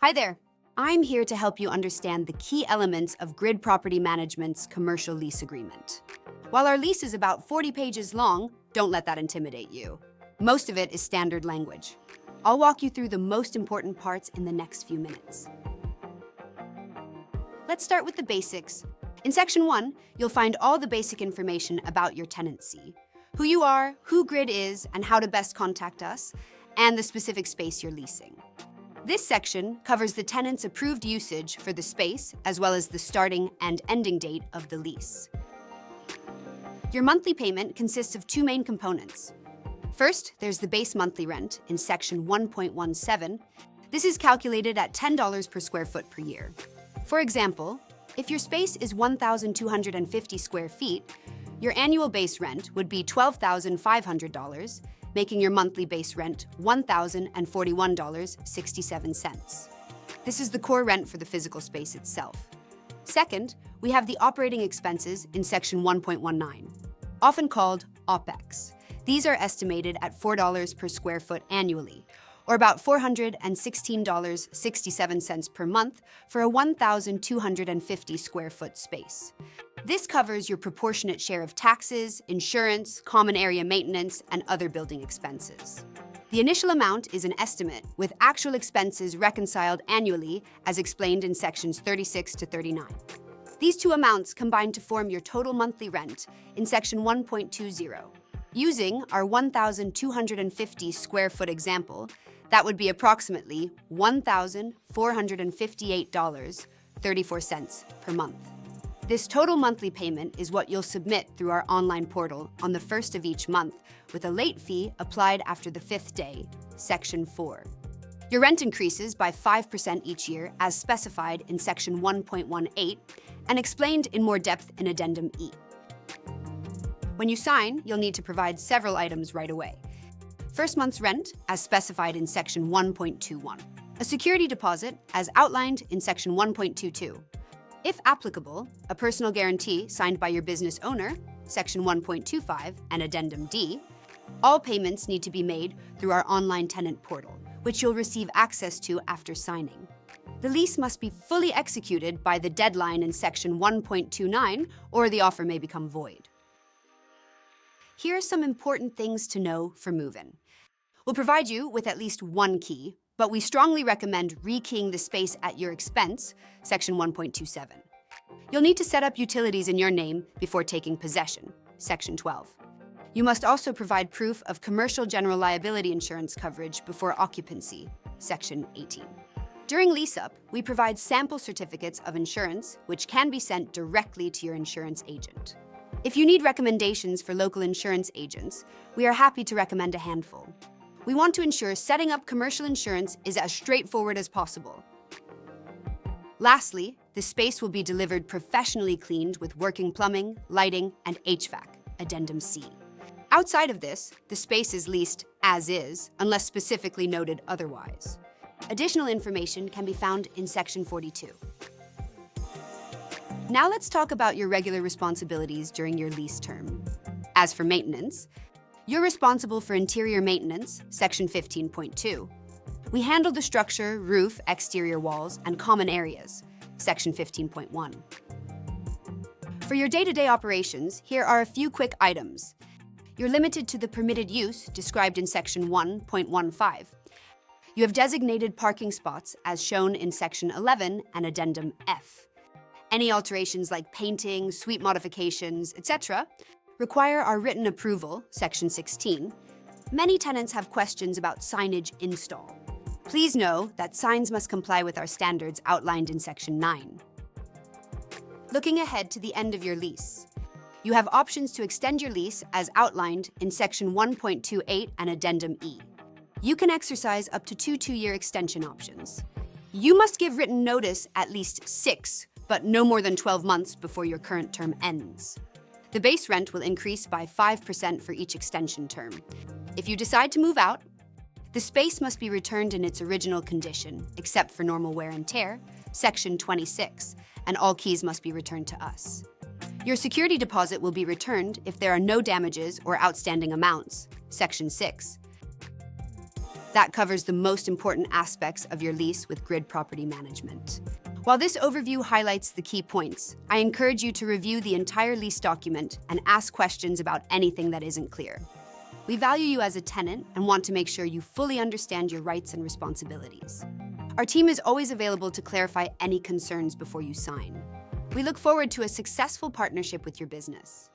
Hi there. I'm here to help you understand the key elements of Grid Property Management's commercial lease agreement. While our lease is about 40 pages long, don't let that intimidate you. Most of it is standard language. I'll walk you through the most important parts in the next few minutes. Let's start with the basics. In Section 1, you'll find all the basic information about your tenancy: who you are, who Grid is, and how to best contact us, and the specific space you're leasing. This section covers the tenant's approved usage for the space, as well as the starting and ending date of the lease. Your monthly payment consists of two main components. First, there's the base monthly rent in Section 1.17. This is calculated at $10 per square foot per year. For example, if your space is 1,250 square feet, your annual base rent would be $12,500, making your monthly base rent $1,041.67. This is the core rent for the physical space itself. Second, we have the operating expenses in Section 1.19, often called OPEX. These are estimated at $4 per square foot annually, or about $416.67 per month for a 1,250 square foot space. This covers your proportionate share of taxes, insurance, common area maintenance, and other building expenses. The initial amount is an estimate, with actual expenses reconciled annually, as explained in Sections 36 to 39. These two amounts combine to form your total monthly rent in Section 1.20. Using our 1,250 square foot example, that would be approximately $1,458.34 per month. This total monthly payment is what you'll submit through our online portal on the first of each month, with a late fee applied after the 5th day, Section 4. Your rent increases by 5% each year as specified in Section 1.18 and explained in more depth in Addendum E. When you sign, you'll need to provide several items right away. First month's rent, as specified in Section 1.21. A security deposit, as outlined in Section 1.22. If applicable, a personal guarantee signed by your business owner, Section 1.25 and Addendum D. All payments need to be made through our online tenant portal, which you'll receive access to after signing. The lease must be fully executed by the deadline in Section 1.29, or the offer may become void. Here are some important things to know for move-in. We'll provide you with at least one key, but we strongly recommend rekeying the space at your expense, Section 1.27. You'll need to set up utilities in your name before taking possession, Section 12. You must also provide proof of commercial general liability insurance coverage before occupancy, Section 18. During lease-up, we provide sample certificates of insurance, which can be sent directly to your insurance agent. If you need recommendations for local insurance agents, we are happy to recommend a handful. We want to ensure setting up commercial insurance is as straightforward as possible. Lastly, the space will be delivered professionally cleaned with working plumbing, lighting, and HVAC, Addendum C. Outside of this, the space is leased as is, unless specifically noted otherwise. Additional information can be found in Section 42. Now let's talk about your regular responsibilities during your lease term. As for maintenance, you're responsible for interior maintenance, Section 15.2. We handle the structure, roof, exterior walls, and common areas, Section 15.1. For your day-to-day operations, here are a few quick items. You're limited to the permitted use described in Section 1.15. You have designated parking spots as shown in Section 11 and Addendum F. Any alterations like painting, suite modifications, etc., require our written approval, Section 16. Many tenants have questions about signage install. Please know that signs must comply with our standards outlined in Section 9. Looking ahead to the end of your lease, you have options to extend your lease as outlined in Section 1.28 and Addendum E. You can exercise up to 2 two-year extension options. You must give written notice at least 6, but no more than 12 months before your current term ends. The base rent will increase by 5% for each extension term. If you decide to move out, the space must be returned in its original condition, except for normal wear and tear, Section 26, and all keys must be returned to us. Your security deposit will be returned if there are no damages or outstanding amounts, Section 6. That covers the most important aspects of your lease with Grid Property Management. While this overview highlights the key points, I encourage you to review the entire lease document and ask questions about anything that isn't clear. We value you as a tenant and want to make sure you fully understand your rights and responsibilities. Our team is always available to clarify any concerns before you sign. We look forward to a successful partnership with your business.